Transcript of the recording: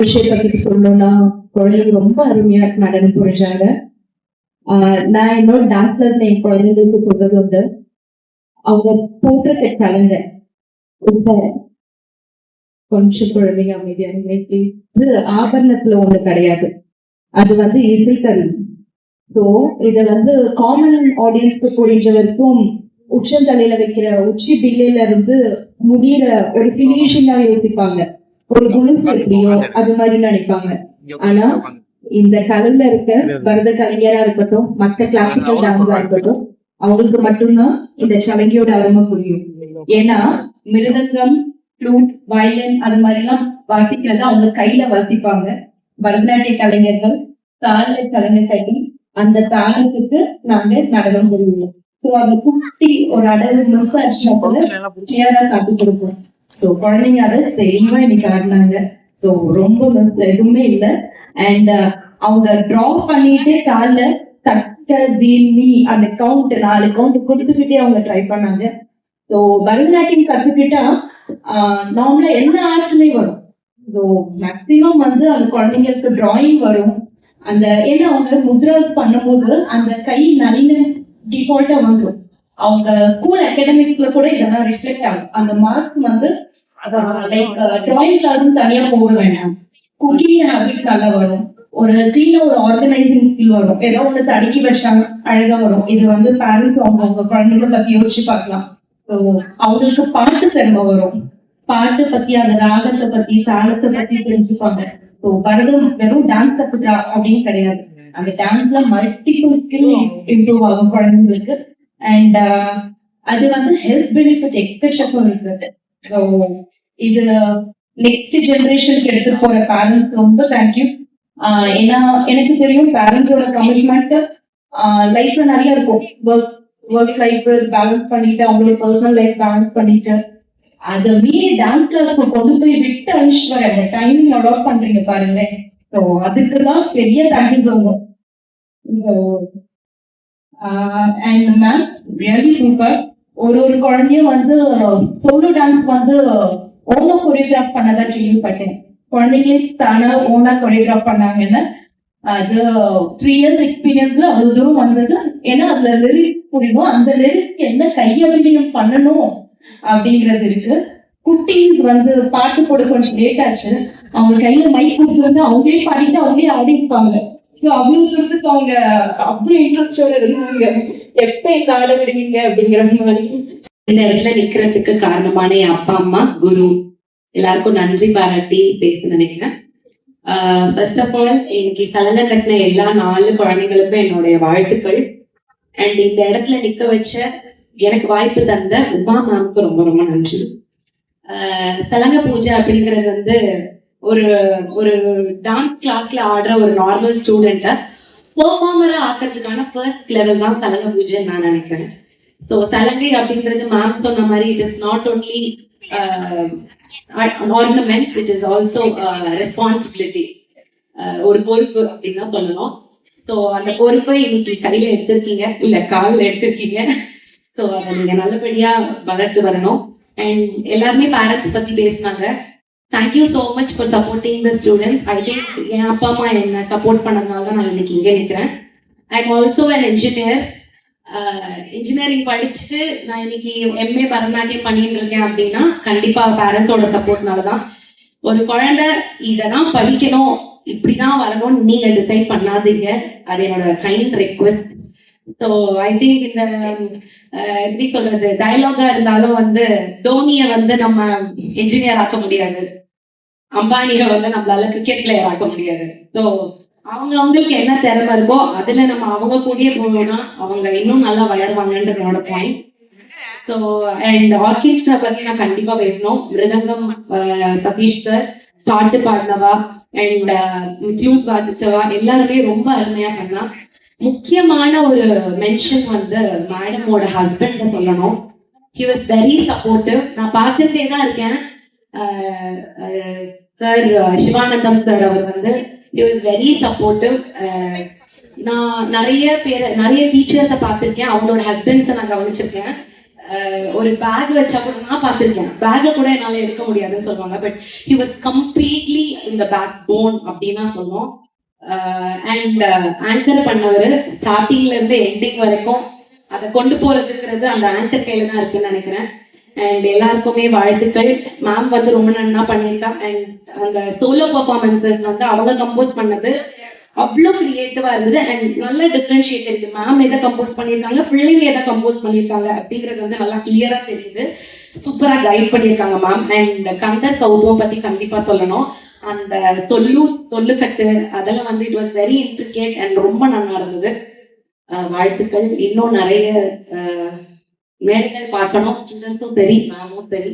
விஷயத்தை பத்தி சொல்லணும்னா குழந்தைங்க ரொம்ப அருமையா நடனம் புரிஞ்சாங்க. நான் என்னோட டான்ஸ்ல என் குழந்தைங்களுக்கு சொல்றது உண்டு. அவங்க போட்டிருக்க கலங்க கொஞ்சம் குழந்தைங்க அமைதியாக இது ஆபரணத்துல ஒண்ணு கிடையாது. அது இசைக்கருவி. ஸோ இதை காமன் ஆடியன்ஸ்க்கு புரிஞ்ச வரைக்கும் உச்சந்தலையில வைக்கிற உச்சி பில்லில இருந்து முடிகிற ஒரு பினிஷிங்கா யோசிப்பாங்க. ஒரு குணம் எப்படியோ அது மாதிரி நினைப்பாங்க. ஆனா இந்த கலையில இருக்க பரத கலைஞரா இருக்கட்டும், மற்ற கிளாசிக்கல் டான்ஸா இருக்கட்டும், அவங்களுக்கு மட்டும்தான் இந்த சலங்கியோட அருமை புரியும். ஏன்னா மிருதங்கம், ஃப்ளூட், வயலின் அது மாதிரி எல்லாம் வாசிக்கிறத அவங்க கையில வாசிப்பாங்க. பரதநாட்டிய கலைஞர்கள் தாள சலங்கை கட்டி அந்த தாளத்துக்கு நாங்க நடனம் புரிவோம். ஸோ அதை குட்டி ஒரு அடவு மிஸ் ஆச்சுன்னா கூட கிளியரா காட்டி கொடுப்போம். ஸோ குழந்தைங்க அதை தெளிவா இன்னைக்கு ஆடினாங்க. ஸோ ரொம்ப மிஸ் எதுவுமே இல்லை. அண்ட் அவங்க டிரா பண்ணிட்டே கால தட்ட தீமி அந்த கவுண்ட் 4 கவுண்ட் கொடுத்துக்கிட்டே அவங்க ட்ரை பண்ணாங்க. ஸோ பரதநாட்டியம் கத்துக்கிட்டா நார்மலா என்ன ஆர்ட்டுமே வரும். ஸோ மேக்சிமம் அந்த குழந்தைங்களுக்கு டிராயிங் வரும். அந்த ஏன்னா அவங்க முத்ரா பண்ணும்போது அந்த கை நல்ல டிஃபால்ட்டா வந்துடும். அவங்க ஸ்கூல் அகாடமிக்ஸ்ல கூட இதெல்லாம் ரிஃப்ளெக்ட் ஆகும். அந்த மார்க்ஸ் லைக் டிராயிங் கிளாஸ் தனியா போக வேண்டாம். குக்கிங் ஹேபிட் நல்லா வரும். ஒரு கிளீனா ஒரு ஆர்கனைசிங் ஸ்கில் வரும். ஏதோ ஒண்ணு தடுக்கி வச்சாங்க அழகா வரும். இது பேரண்ட்ஸ் அவங்க குழந்தைங்களை பத்தி யோசிச்சு பார்க்கலாம். ஸோ அவங்களுக்கு பாட்டு திறமை வரும். பாட்டு பத்தி அந்த ராகத்தை பத்தி தாளத்தை பத்தி தெரிஞ்சுப்பாங்க. ஸோ பரதம் வெறும் டான்ஸ் கத்துக்கிறா அப்படின்னு கிடையாது. அந்த டான்ஸ்ல மல்டிபிள் ஸ்கில் இம்ப்ரூவ் ஆகும் குழந்தைங்களுக்கு. அண்ட் அது ஹெல்த் பெனிஃபிட் எக்கச்சக்கம் இருக்குது. ஸோ இது நெக்ஸ்ட் ஜெனரேஷனுக்கு எடுத்து போற பேரண்ட்ஸ் ரொம்ப தேங்க்யூ. ஏன்னா எனக்கு தெரியும் பேரண்ட்ஸோட கமிட்மெண்ட் லைஃப்ல நிறைய இருக்கும். ஒர்க் லைஃப் பேலன்ஸ் பண்ணிட்டு அவங்களோட பர்சனல் லைஃப் பேலன்ஸ் பண்ணிட்டு அதை மீறி டான்ஸ் கிளாஸ்க்கு கொண்டு போய் விட்டு அனுப்பிச்சு அந்த டைமிங் அடாப்ட் பண்றீங்க பாருங்க. ஸோ அதுக்குதான் பெரிய தண்ணி வரும். And ma'am really super. ஒரு குழந்தையும் சோலோ டான்ஸ் ஓனா கொரியோகிராஃப் பண்ணதான் கேள்விப்பட்டேன். குழந்தைங்களே தானா ஓனா கொரியோகிராஃப் பண்ணாங்கன்னு. அது 3 years எக்ஸ்பீரியன்ஸ்ல அவ்வளவு தூரம் வந்தது. ஏன்னா அதுல லிரிக்ஸ் புரியணும், அந்த லிரிக்ஸ் என்ன கையபிநயம் பண்ணணும் அப்படிங்கிறது இருக்கு. குட்டீஸ் பாட்டு போட கொஞ்சம் லேட் ஆச்சு. அவங்க கையில மைக் கொடுத்து அவங்களே பாடிட்டு அவங்களே ஆடிப்பாங்க. ஸோ அவ்வளவு தூரத்துக்கு அவங்க அவ்வளவு இன்ட்ரெஸ்டோட இருந்தாங்க. எப்ப எங்க ஆட விடுவீங்க அப்படிங்கிற மாதிரி. இந்த இடத்துல நிக்கிறதுக்கு காரணமான என் அப்பா அம்மா குரு எல்லாருக்கும் நன்றி பாராட்டி பேச நினைக்கிறேன். ஃபர்ஸ்ட் ஆஃப் ஆல் இன்னைக்கு சலங்கை கட்டின எல்லா 4 குழந்தைங்களுக்கும் என்னுடைய வாழ்த்துக்கள். அண்ட் இந்த இடத்துல நிக்க வச்ச எனக்கு வாய்ப்பு தந்த உமா மேம்க்கு ரொம்ப ரொம்ப நன்றி. சலங்கை பூஜை அப்படிங்கிறது ஒரு ஒரு டான்ஸ் கிளாஸ்ல ஆடுற ஒரு நார்மல் ஸ்டூடெண்ட்டை பெர்ஃபார்மரா ஆக்கிறதுக்கான ஃபர்ஸ்ட் லெவல் தான் சலங்கை பூஜைன்னு நான் நினைக்கிறேன். ஸோ சலங்கை அப்படிங்கிறது மேம் சொன்ன மாதிரி it is not only ornament, it is also responsibility. ஒரு பொறுப்பு அப்படின்னு தான் சொல்லணும். ஸோ அந்த பொறுப்பை இன்னைக்கு கையில எடுத்திருக்கீங்க, இல்ல காலில் எடுத்திருக்கீங்க. ஸோ அதை நீங்க நல்லபடியா வளர்த்து வரணும். அண்ட் எல்லாருமே பேரண்ட்ஸ் பத்தி பேசினாங்க. Thank you so much for supporting the students. I think என் அப்பா அம்மா என்ன சப்போர்ட் பண்ணதுனால தான் நான் இன்னைக்கு இங்கே நிற்கிறேன். I am also an engineer. Engineering படிச்சுட்டு நான் இன்னைக்கு எம்ஏ பரதநாட்டியம் பண்ணிட்டு இருக்கேன் அப்படின்னா கண்டிப்பா பேரண்ட்ஸோட சப்போர்ட்னால தான். ஒரு குழந்தை இதெல்லாம் படிக்கணும், இப்படிதான் வரணும்னு நீங்க டிசைட் பண்ணாதீங்க. அது என்னோட kind request. So I think இந்த எப்படி சொல்றது, டயலாகா இருந்தாலும் தோனியை நம்ம என்ஜினியர் ஆக்க முடியாது, அம்பானியை நம்மளால கிரிக்கெட் பிளேயர் ஆக்க முடியாது. ஸோ அவங்களுக்கு என்ன திறமை இருக்கோ அதுல நம்ம அவங்க கூடயே போனோம்னா அவங்க இன்னும் நல்லா வளருவாங்கன்றது என்னோட பாயிண்ட். ஸோ அண்ட் ஆர்கெஸ்ட்ரா பத்தி நான் கண்டிப்பா பேசணும். மிருதங்கம் சதீஷ் சார், பாட்டு பாடினவா அண்ட் ஃப்ளூட் வாசிச்சவா எல்லாருமே ரொம்ப அருமையா பண்ணா. முக்கியமான ஒரு மென்ஷன் மேடமோட ஹஸ்பண்ட சொல்லணும். He was very supportive. நான் பார்த்துட்டே தான் இருக்கேன். சார் சிவானந்தம் சார் அவர் he was very supportive. நான் நிறைய டீச்சர்ஸை பார்த்துருக்கேன், அவங்களோட ஹஸ்பண்ட்ஸை நான் கவனிச்சிருக்கேன். ஒரு பேக் வச்சா கூட நான் பார்த்துருக்கேன், பேக்கை கூட என்னால் எடுக்க முடியாதுன்னு சொல்லுவாங்க. பட் ஹி வாஸ் கம்ப்ளீட்லி இந்த பேக் போன் அப்படின்னு தான் சொல்லுவோம். அண்ட் ஆங்கர் பண்ணவர் ஸ்டார்டிங்ல இருந்து எண்டிங் வரைக்கும் அதை கொண்டு போறதுங்கிறது அந்த ஆங்கர் கையில தான் இருக்குன்னு நினைக்கிறேன். அண்ட் எல்லாருக்குமே வாழ்த்துக்கள். மேம் வந்து ரொம்ப நல்லா பண்ணியிருக்காங்க. அண்ட் அந்த சோலோ பர்ஃபார்மன்சஸ் வந்து அவங்க கம்போஸ் பண்ணது அவ்வளோ கிரியேட்டிவா இருந்தது. அண்ட் நல்ல டிஃபரன்ஷியேட் இருக்கு. மேம் எதை கம்போஸ் பண்ணியிருக்காங்க, பிள்ளைங்க எதை கம்போஸ் பண்ணியிருக்காங்க அப்படிங்கிறது வந்து நல்லா கிளியரா தெரியுது. சூப்பரா கைட் பண்ணியிருக்காங்க மேம். அண்ட் கந்தர் கௌதம் பத்தி கண்டிப்பா சொல்லணும். அந்த சொல்லுக்கட்டு அதெல்லாம் வந்து it was very intricate and ரொம்ப நல்லா இருந்தது. வாழ்த்துக்கள். இன்னும் நிறைய மேடைகள் பார்க்கணும். ஸ்டூடெண்ட்ஸும் சரி, மேமும் சரி.